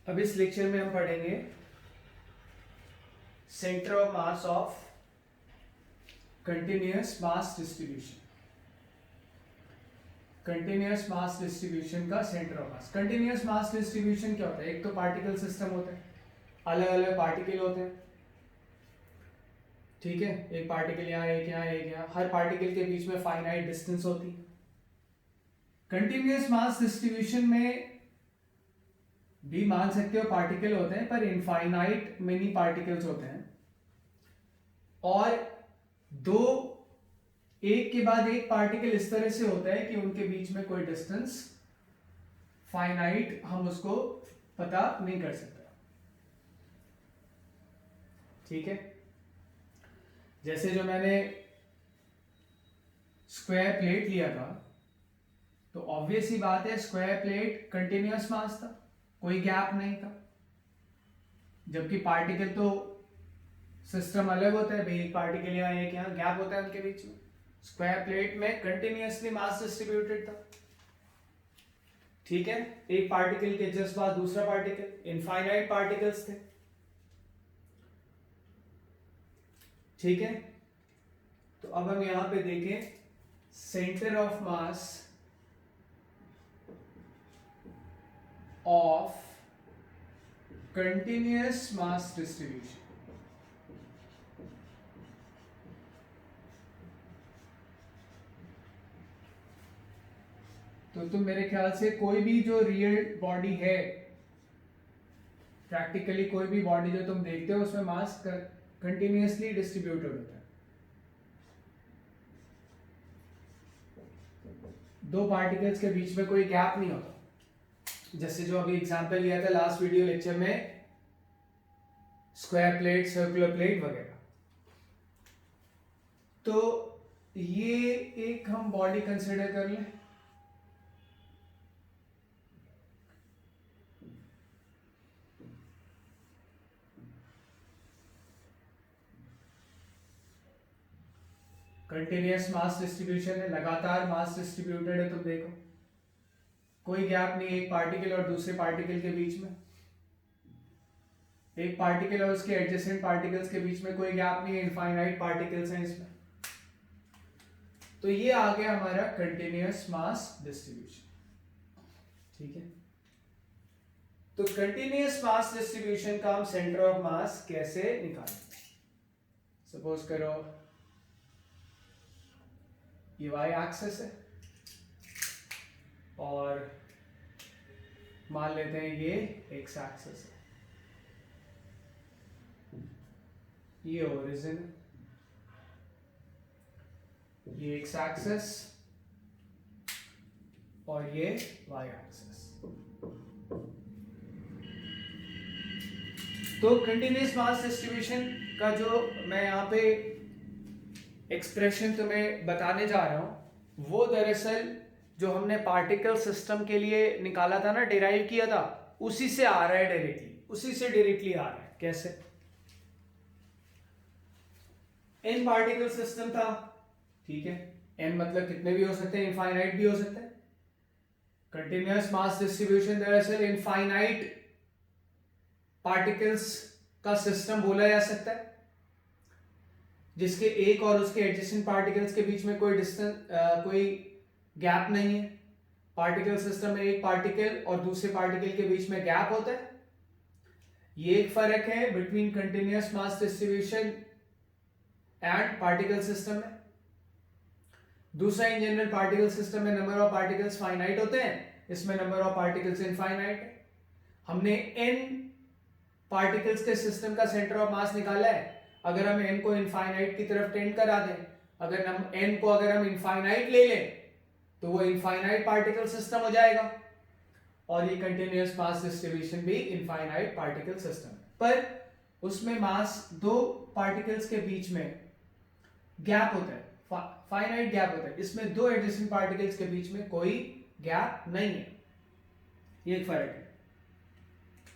अब इस लेक्चर में हम पढ़ेंगे centre of mass of continuous mass distribution. Continuous mass distribution का centre of mass. Continuous mass distribution क्या होता है? एक तो पार्टिकल सिस्टम होता है, अलग अलग पार्टिकल होते हैं, ठीक है। एक पार्टिकल यहाँ, एक यहाँ, एक यहाँ, हर पार्टिकल के बीच में फाइनाइट डिस्टेंस होती है। कंटिन्यूअस मास डिस्ट्रीब्यूशन में भी मान सकते हो पार्टिकल होते हैं, पर इनफाइनाइट मिनी पार्टिकल्स होते हैं और दो एक के बाद एक पार्टिकल इस तरह से होता है कि उनके बीच में कोई डिस्टेंस फाइनाइट हम उसको पता नहीं कर सकता, ठीक है। जैसे जो मैंने स्क्वायर प्लेट लिया था, तो ऑब्वियस ही बात है स्क्वायर प्लेट कंटिन्यूअस मास था, कोई गैप नहीं था। जबकि पार्टिकल तो सिस्टम अलग होता है भाई, एक पार्टिकल यहाँ एक यहाँ, गैप होता है उनके बीच में। स्क्वायर प्लेट में कंटिन्यूअसली मास डिस्ट्रीब्यूटेड था, ठीक है। एक पार्टिकल के जस्ट बाद दूसरा पार्टिकल, इनफाइनाइट पार्टिकल्स थे, ठीक है। तो अब हम यहां पे देखें centre of mass of continuous mass distribution. तो तुम मेरे ख्याल से कोई भी जो रियल बॉडी है, प्रैक्टिकली कोई भी बॉडी जो तुम देखते हो उसमें मास कंटिन्यूअसली डिस्ट्रीब्यूटेड होता है। दो पार्टिकल्स के बीच में कोई गैप नहीं होता। जैसे जो अभी एग्जांपल लिया था लास्ट वीडियो लेक्चर में, स्क्वायर प्लेट, सर्कुलर प्लेट वगैरह। तो ये एक हम बॉडी कंसिडर कर लें, कंटिन्यूअस मास डिस्ट्रीब्यूशन है, लगातार मास डिस्ट्रीब्यूटेड है। तुम देखो कोई गैप नहीं एक पार्टिकल और दूसरे पार्टिकल के बीच में, एक पार्टिकल और उसके एडजेसेंट पार्टिकल्स के बीच में कोई गैप नहीं है, इनफाइनाइट पार्टिकल्स हैं इसमें। तो ये आ गया हमारा कंटिन्यूअस मास डिस्ट्रीब्यूशन, ठीक है। तो कंटिन्यूअस मास डिस्ट्रीब्यूशन का हम सेंटर ऑफ मास कैसे निकालेंगे? सपोज करो ये वाई एक्सिस है और मान लेते हैं ये एक्स एक्सिस है, ये ओरिजिन है, ये एक्स एक्सिस और ये वाई एक्सिस। तो कंटिन्यूअस मास डिस्ट्रीब्यूशन का जो मैं यहां पे एक्सप्रेशन तुम्हें बताने जा रहा हूं, वो दरअसल जो हमने पार्टिकल सिस्टम के लिए निकाला था ना, डिराइव किया था, उसी से आ रहा है डायरेक्टली, उसी से डायरेक्टली आ रहा है। कैसे? एन पार्टिकल सिस्टम था, ठीक है। एन मतलब कितने भी हो सकते हैं, इनफाइनाइट भी हो सकते हैं। कंटिन्यूअस मास डिस्ट्रीब्यूशन दरअसल इनफाइनाइट पार्टिकल्स का सिस्टम बोला जा सकता है, जिसके एक और उसके एडजेसेंट पार्टिकल्स के बीच में कोई डिस्टेंस, कोई गैप नहीं है। पार्टिकल सिस्टम में एक पार्टिकल और दूसरे पार्टिकल के बीच में गैप होता है। ये एक फर्क है between continuous mass distribution and particle system में। दूसरा, इन जनरल पार्टिकल सिस्टम में नंबर ऑफ पार्टिकल्स फाइनाइट होते हैं, इसमें नंबर ऑफ पार्टिकल्स इनफाइनाइट है। हमने एन पार्टिकल्स के सिस्टम का सेंटर ऑफ मास निकाला है। अगर हम n को इनफाइनाइट की तरफ टेंड करा दें, अगर हम n को अगर हम इनफाइनाइट ले लें, तो वो इनफाइनाइट पार्टिकल सिस्टम हो जाएगा और ये कंटिन्यूअस मास डिस्ट्रीब्यूशन भी इनफाइनाइट पार्टिकल सिस्टम है। पर उसमें मास दो पार्टिकल्स के बीच में गैप होता है, फाइनाइट गैप होता है। इसमें दो एडजेसेंट पार्टिकल्स के बीच में कोई गैप नहीं है, ये एक फर्क है।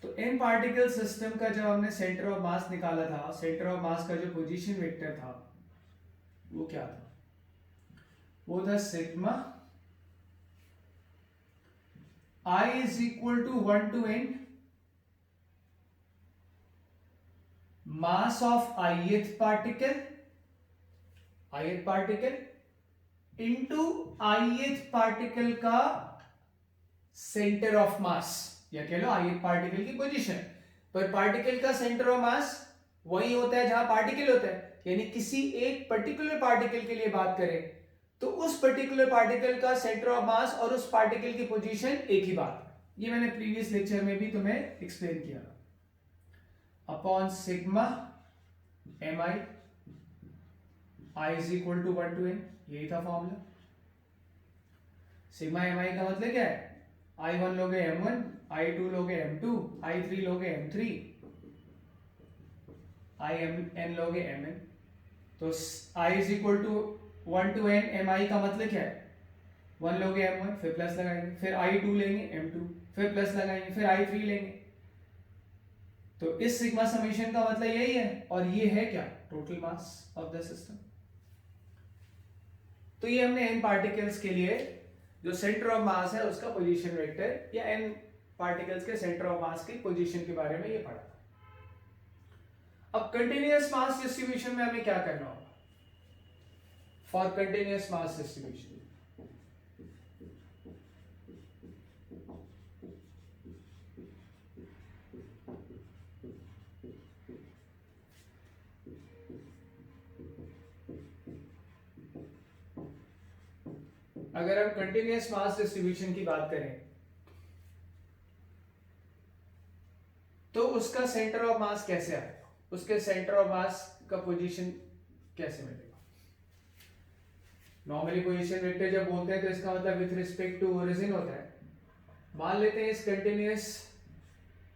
तो इन पार्टिकल सिस्टम का जब हमने सेंटर ऑफ मास निकाला था, सेंटर ऑफ मास का जो पोजीशन वेक्टर था वो क्या था? वो था sigma I is equal to 1 to n mass of ith particle into ith particle का सेंटर ऑफ मास, या कह लो ith पार्टिकल की पोजीशन। पर पार्टिकल का सेंटर ऑफ मास वही होता है जहां पार्टिकल होता है, यानी किसी एक पर्टिकुलर पार्टिकल के लिए बात करें तो उस पर्टिकुलर पार्टिकल का सेंटर ऑफ मास और उस पार्टिकल की पोजीशन एक ही बात है। ये मैंने प्रीवियस लेक्चर में भी तुम्हें एक्सप्लेन किया। Upon sigma M I is equal to 1 to n, यही था फॉर्मूला। सिग्मा एम आई का मतलब क्या है, I1 लोगे M1, I2 लोगे M2, I3 लोगे M3, IN लोगे Mn। तो I is equal to 1 to n, Mi का मतलब क्या है, 1 लोगे M1, फिर प्लस लगाएंगे, फिर I2 लेंगे M2, फिर प्लस लगाएंगे, फिर I3 लेंगे। तो इस सिग्मा समेशन का मतलब यही है, और ये है क्या, total mass of the system. तो ये हमने n पार्टिकल्स के लिए जो सेंटर ऑफ मास है उसका पोजीशन वेक्टर, या n पार्टिकल्स के सेंटर ऑफ मास की पोजीशन के बारे में ये पढ़ा था। अब कंटिन्यूअस मास डिस्ट्रीब्यूशन में हमें क्या करना होगा, फॉर कंटिन्यूअस मास डिस्ट्रीब्यूशन अगर हम कंटिन्यूअस मास डिस्ट्रीब्यूशन की बात करें तो उसका सेंटर ऑफ मास कैसे आएगा, उसके सेंटर ऑफ मास का पोजीशन कैसे मिलेगा। नॉर्मली पोजीशन वेक्टर जब बोलते हैं तो इसका मतलब विथ रिस्पेक्ट टू ओरिजिन होता है। मान लेते हैं इस कंटिन्यूअस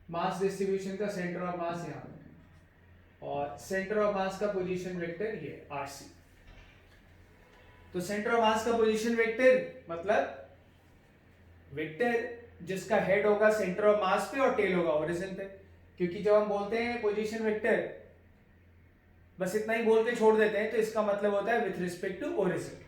मास डिस्ट्रीब्यूशन का सेंटर ऑफ मास यहाँ पे, और सेंटर ऑफ मास का पोजीशन वेक्टर ये RC। तो सेंटर ऑफ मास का पोजीशन वेक्टर मतलब वेक्टर जिसका हेड होगा सेंटर ऑफ मास पे और टेल होगा ओरिजिन पे। क्योंकि जब हम बोलते हैं पोजीशन वेक्टर, बस इतना ही बोल के छोड़ देते हैं, तो इसका मतलब होता है विथ रिस्पेक्ट टू ओरिजिन।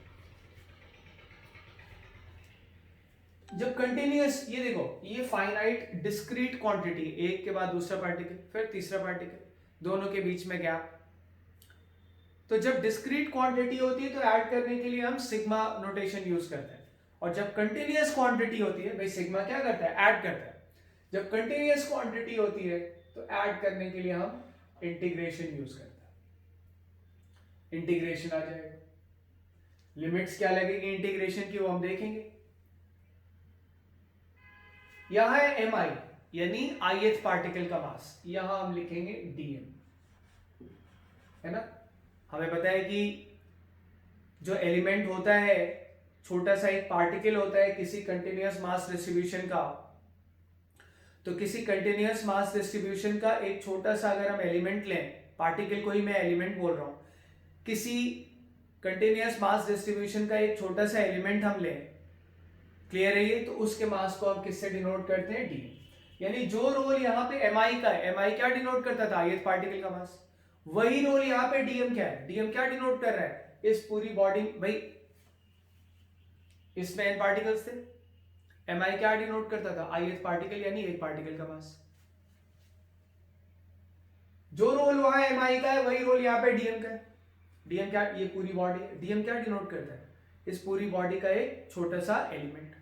जब कंटिन्यूअस, ये देखो ये फाइनाइट डिस्क्रीट क्वांटिटी, एक के बाद दूसरा पार्टिकल फिर तीसरा पार्टिकल, दोनों के बीच में गैप। तो जब डिस्क्रीट क्वांटिटी होती है तो ऐड करने के लिए हम सिग्मा नोटेशन यूज करते हैं, और जब कंटिन्यूअस क्वांटिटी होती है, भाई सिग्मा क्या करता है, ऐड करता है। जब कंटिन्यूअस क्वांटिटी होती है तो ऐड करने के लिए हम इंटीग्रेशन यूज करते हैं। इंटीग्रेशन आ जाएगा, लिमिट्स क्या लगेगी इंटीग्रेशन की वो हम देखेंगे। यहां है mi यानी ith पार्टिकल का मास, यहां हम लिखेंगे dm, है ना। हमें पता है कि जो एलिमेंट होता है, छोटा सा एक पार्टिकल होता है किसी कंटिन्यूअस मास डिस्ट्रीब्यूशन का, तो किसी कंटिन्यूअस मास डिस्ट्रीब्यूशन का एक छोटा सा अगर हम एलिमेंट लें, पार्टिकल को ही मैं एलिमेंट बोल रहा हूं, किसी कंटिन्यूअस मास डिस्ट्रीब्यूशन का एक छोटा सा एलिमेंट हम लें, क्लियर है ये, तो उसके मास को हम किससे डिनोट करते हैं, डी। यानी जो रोल यहाँ पे mi का है, mi क्या डिनोट करता था, ith पार्टिकल का मास, वही रोल यहाँ पे dm क्या है, dm क्या डिनोट कर रहा है, इस पूरी बॉडी, भाई इसमें n पार्टिकल्स थे, mi क्या डिनोट करता था, ith पार्टिकल यानी एक पार्टिकल का मास। जो रोल वहां mi का है वही रोल यहाँ पे dm का है। dm क्या, ये पूरी बॉडी, dm क्या डिनोट करता है, इस पूरी बॉडी का एक छोटा सा एलिमेंट।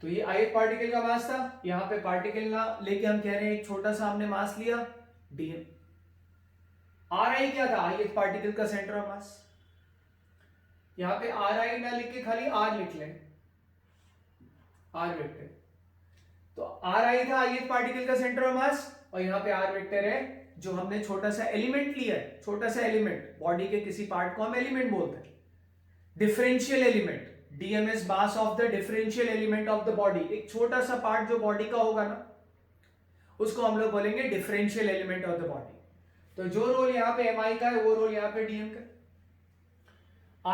तो ये ith पार्टिकल का मास था, यहां पे पार्टिकल ना लेके हम कह रहे हैं एक छोटा सा हमने मास लिया dm। ri क्या था, ith पार्टिकल का सेंटर ऑफ मास, यहां पे ri ना लिख के खाली r लिख लें, r वेक्टर। तो ri था ith पार्टिकल का सेंटर ऑफ मास, और यहां पे r वेक्टर है जो हमने छोटा सा एलिमेंट लिया है, छोटा सा एलिमेंट, बॉडी के किसी पार्ट को हम एलिमेंट बोलते हैं, differential element. dm is mass of the differential element of the body, एक छोटा सा पार्ट जो बॉडी का होगा ना, उसको हम लोग बोलेंगे differential element of the body. तो जो रोल यहाँ पे mi का है वो रोल यहाँ पे dm का।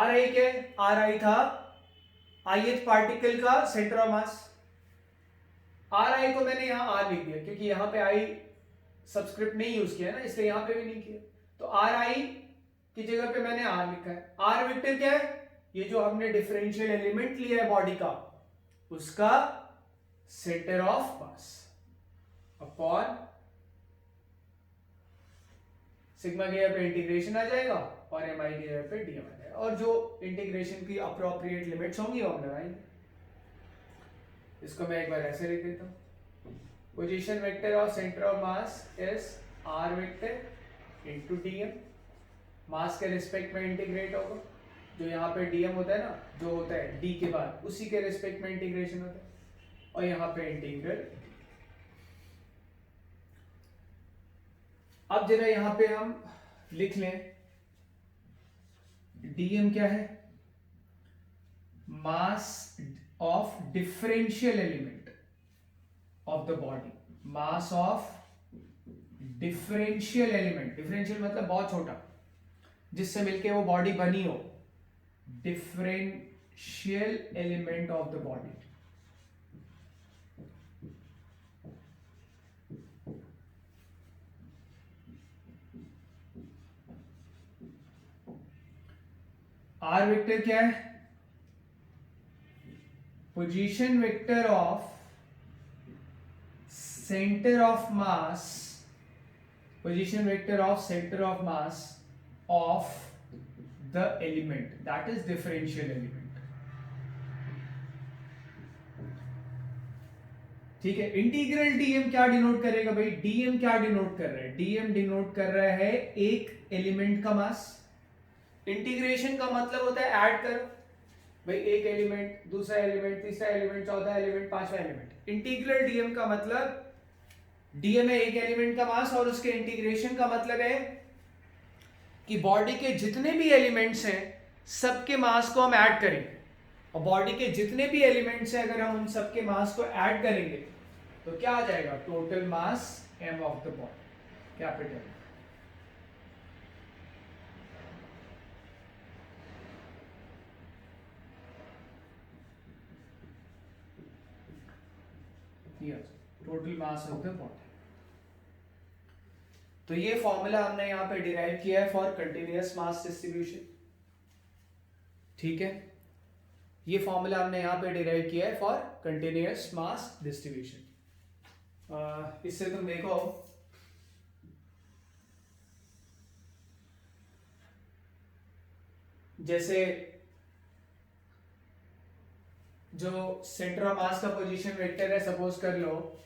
ri क्या है, ri था ith पार्टिकल का सेंटर ऑफ मास, ri को मैंने यहाँ r लिख दिया क्योंकि यहाँ पे i सब्सक्रिप्ट नहीं यूज किया ना, इसलिए यहाँ पे भी नहीं किया, तो ri की जगह पे मैंने r लिखा है। r वेक्टर क्या है, ये जो हमने डिफरेंशियल एलिमेंट लिया है बॉडी का, उसका centre of mass upon sigma की जगह पे इंटीग्रेशन आ जाएगा और एम आई की जगह पे डी एम आ जाएगा, और जो इंटीग्रेशन की अप्रोप्रिएट लिमिट्स होंगी वो हम लगाएंगे। इसको मैं एक बार ऐसे लिख देता हूँ, position vector of centre of mass is r vector into dm, mass के रिस्पेक्ट में इंटीग्रेट होगा, जो यहाँ पे डीएम होता है ना, जो होता है डी के बाद उसी के रिस्पेक्ट में इंटीग्रेशन होता है, और यहाँ पे इंटीग्रल। अब जरा यहाँ पे हम लिख लें डीएम क्या है, mass of differential element of the body, mass of differential element, differential मतलब बहुत छोटा, जिससे मिलके वो बॉडी बनी हो, differential element of the body. R vector क्या है, position vector of centre of mass, position vector of centre of mass of the element, that is differential element. ठीक है, इंटीग्रल डीएम क्या डिनोट करेगा भाई, डीएम क्या डिनोट कर रहा है, डीएम डिनोट कर रहा है एक एलिमेंट का मास। इंटीग्रेशन का मतलब होता है ऐड करो भाई, एक एलिमेंट, दूसरा एलिमेंट, तीसरा एलिमेंट, चौथा एलिमेंट, पांचवा एलिमेंट। इंटीग्रल डीएम का मतलब, डीएम है एक एलिमेंट का मास, और उसके इंटीग्रेशन का मतलब है कि बॉडी के जितने भी एलिमेंट्स हैं सबके मास को हम ऐड करेंगे, और बॉडी के जितने भी एलिमेंट्स हैं अगर हम उन सबके मास को ऐड करेंगे तो क्या आ जाएगा, total mass M of the body, capital. Total mass of the body. तो ये फॉर्मूला हमने यहां पे डिराइव किया है फॉर कंटिन्यूअस मास डिस्ट्रीब्यूशन। ठीक है, ये फॉर्मूला हमने यहां पे डिराइव किया है फॉर कंटिन्यूअस मास डिस्ट्रीब्यूशन। इससे तुम देखो जैसे जो सेंटर ऑफ मास का पोजीशन वेक्टर है, सपोज कर लो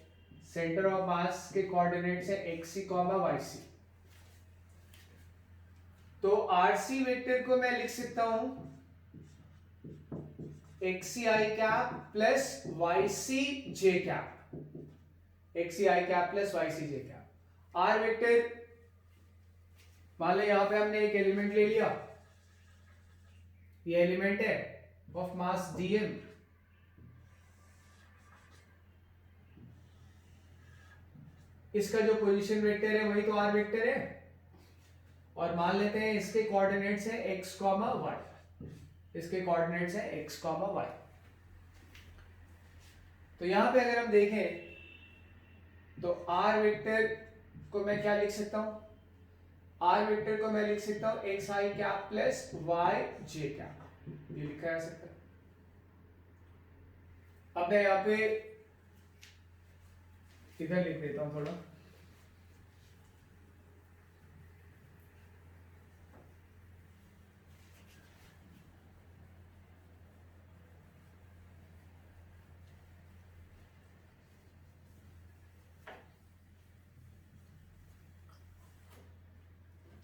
सेंटर ऑफ मास के कोऑर्डिनेट्स है एक्सी कॉमा वाईसी, तो आरसी वेक्टर को मैं लिख सकता हूं XC I cap plus YC J cap, XC I cap plus YC J cap. R vector मान लो यहां पे हमने एक एलिमेंट ले लिया, ये एलिमेंट है ऑफ मास डीएम, इसका जो पोजीशन वेक्टर है वही तो आर वेक्टर है, और मान लेते हैं इसके कोऑर्डिनेट्स है एक्स कॉमा वाई, इसके कोऑर्डिनेट्स है एक्स कॉमा वाई। तो यहां पे अगर हम देखें तो आर वेक्टर को मैं क्या लिख सकता हूं, आर वेक्टर को मैं लिख सकता हूं x i cap plus y j cap, ये लिखा जा सकता है। अब मैं यहां पे इधर लिख देता हूं थोड़ा,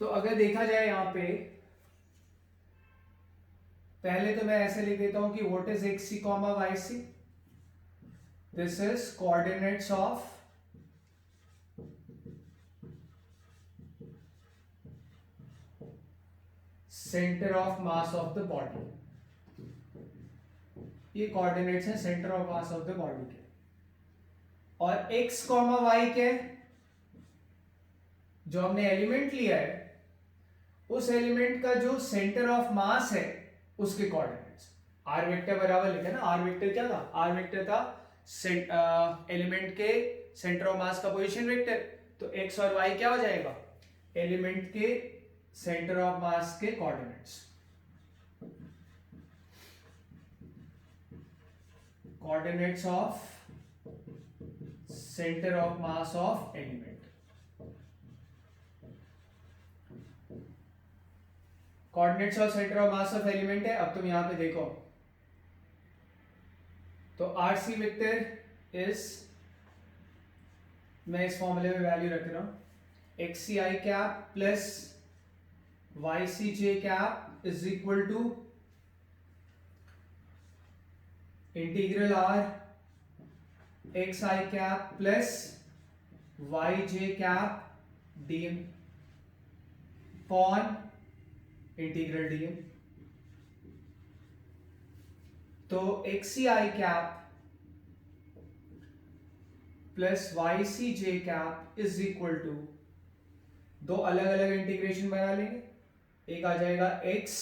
तो अगर देखा जाए यहां पे पहले तो मैं ऐसे लिख देता हूं कि what is X C comma Y C, this is coordinates of centre of mass of the body, ये कोऑर्डिनेट्स हैं centre of mass of the body के, और x कॉमा वाई के जो हमने एलिमेंट लिया है उस एलिमेंट का जो सेंटर ऑफ मास है उसके कोऑर्डिनेट्स। आर वेक्टर बराबर लिखा ना, आर वेक्टर क्या था, आर वेक्टर था एलिमेंट के सेंटर ऑफ मास का पोजीशन वेक्टर, तो x और y क्या हो जाएगा, एलिमेंट के सेंटर ऑफ मास के coordinates, coordinates of centre of mass of element. Coordinates of centre of mass of element है। अब तुम यहां पे देखो तो आरसी वेक्टर इज, मैं इस फॉर्मूले में वैल्यू रख रहा हूं, x c i cap plus y c j cap is equal to integral r x i cap plus y j cap dm upon integral dm. तो x c i cap plus y c j cap is equal to, दो अलग अलग integration बना लेंगे, एक आ जाएगा x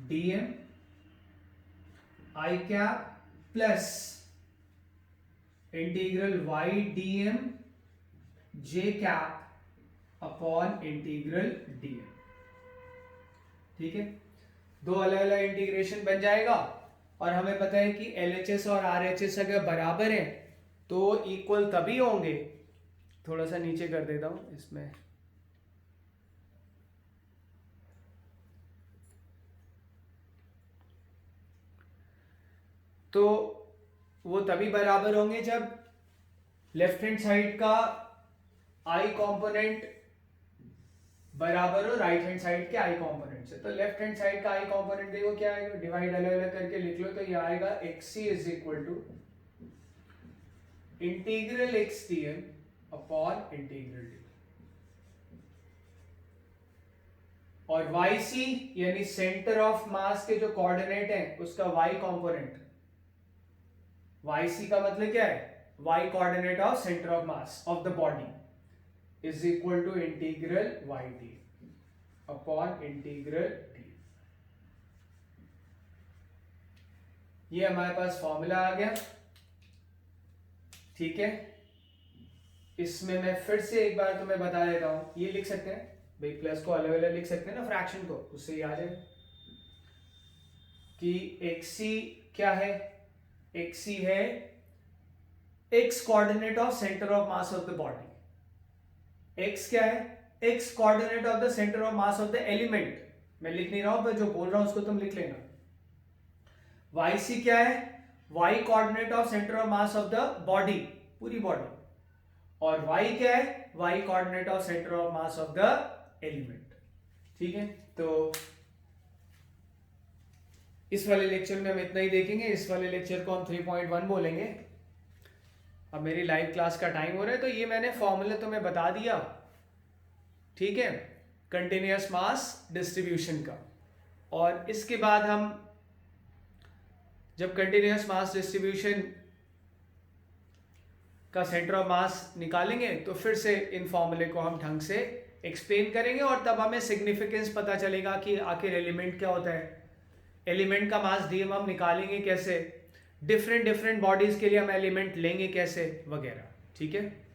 dm i cap plus integral y dm j cap upon integral dm. ठीक है, दो अलग अलग इंटीग्रेशन बन जाएगा और हमें पता है कि LHS और RHS अगर बराबर हैं तो इक्वल तभी होंगे, थोड़ा सा नीचे कर देता हूं इसमें, तो वो तभी बराबर होंगे जब लेफ्ट हैंड साइड का आई कंपोनेंट बराबर हो राइट हैंड साइड के आई कंपोनेंट से। तो लेफ्ट हैंड साइड का आई कंपोनेंट देखो क्या आएगा, डिवाइड अलग अलग करके लिख लो, तो ये आएगा xc is equal to integral X DM upon integral D, और yc यानी सेंटर ऑफ मास के जो कोऑर्डिनेट है उसका y कंपोनेंट, yc का मतलब क्या है, y coordinate of centre of mass of the body is equal to integral y D upon integral D. ये हमारे पास फॉर्मूला आ गया। ठीक है, इसमें मैं फिर से एक बार तुम्हें बता देता हूं, ये लिख सकते हैं भाई, प्लस को अलग अलग लिख सकते हैं ना फ्रैक्शन को, उससे याद है कि xc क्या है, xc है x coordinate of centre of mass of the body, x क्या है, x coordinate of the centre of mass of the element, मैं लिख नहीं रहा हूं पर जो बोल रहा हूं उसको तुम लिख लेना। yc क्या है, y coordinate of centre of mass of the body, पूरी बॉडी, और y क्या है, y coordinate of centre of mass of the element. ठीक है, तो इस वाले लेक्चर में हम इतना ही देखेंगे, इस वाले लेक्चर को हम 3.1 बोलेंगे। अब मेरी लाइव क्लास का टाइम हो रहा है, तो ये मैंने फॉर्मूला तुम्हें बता दिया। ठीक है, कंटिन्यूअस मास डिस्ट्रीब्यूशन का, और इसके बाद हम जब कंटिन्यूअस मास डिस्ट्रीब्यूशन का सेंटर ऑफ मास निकालेंगे तो फिर से इन फॉर्मूले को हम ढंग से एक्सप्लेन करेंगे, और तब हमें सिग्निफिकेंस पता चलेगा कि आखिर एलिमेंट क्या होता है, एलिमेंट का मास डीएम हम निकालेंगे कैसे, डिफरेंट बॉडीज के लिए हम एलिमेंट लेंगे कैसे, वगैरह। ठीक है।